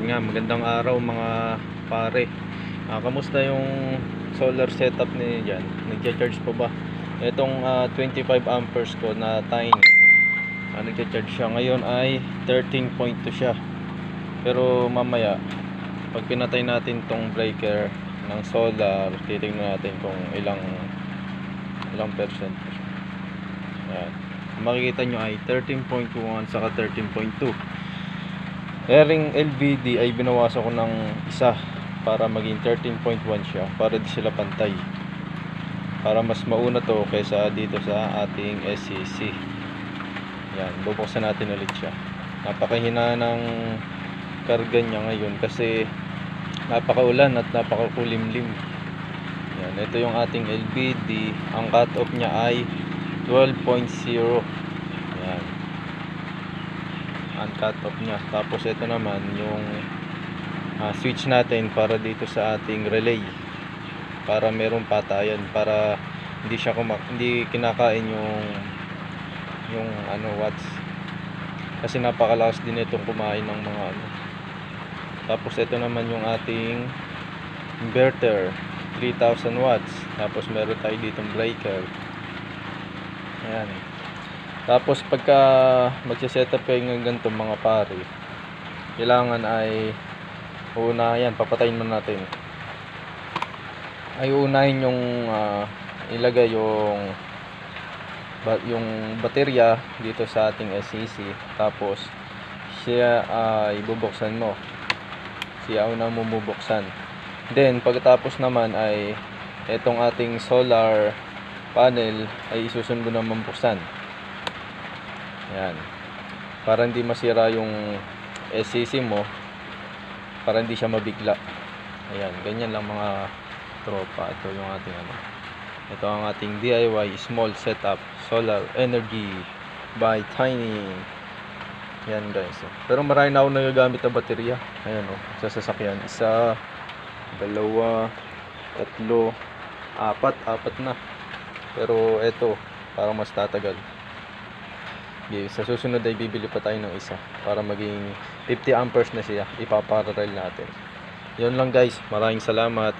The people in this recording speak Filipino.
Yan nga, magandang araw mga pare. Kamusta yung solar setup niyo dyan? Nagcha-charge po ba? Itong 25 amperes ko na tiny, nagcha-charge siya. Ngayon ay 13.2 siya. Pero mamaya, pag pinatay natin tong breaker ng solar, titingnan natin kung ilang percent. Yan. Makikita nyo ay 13.1 saka 13.2. Ring LVD ay binawasan ko ng isa para maging 13.1 siya, para di sila pantay, para mas mauna to kaysa dito sa ating SCC. Yan, bubuksan natin ulit siya. Napakahina ng karga niya ngayon kasi napakaulan at napakakulimlim. Yan, ito yung ating LVD. Ang cut off niya ay 12.0. Yan, ang cut off niya. Tapos ito naman yung switch natin para dito sa ating relay, para merong patayan, para hindi siya hindi kinakain yung watts, kasi napakalakas din itong kumain ng mga Tapos ito naman yung ating inverter, 3000 watts. Tapos meron tayo ditong breaker. Ayan. Tapos pagka magse-setup kayo ng ganito mga pare, kailangan ay yan, papatayin mo natin. Ay unahin yung ilagay yung baterya dito sa ating SCC. Tapos siya ibubuksan mo. Siya una mo bubuksan. Then pagkatapos naman ay etong ating solar panel ay isusunod mo naman buksan. Yan. Para hindi masira yung SCC mo, para hindi siya mabigla. Ayan, ganyan lang mga tropa. Ito yung ating ito ang ating DIY small setup solar energy by Tiny. Yan guys. Pero marami na ako nagagamit na baterya. Ayan sa sasakyan. 1, 2, 3, 4 na. Pero ito, parang mas tatagal. Sa susunod ay bibili pa tayo ng isa para maging 50 amperes na siya. Ipaparallel natin. Yun lang guys. Maraming salamat.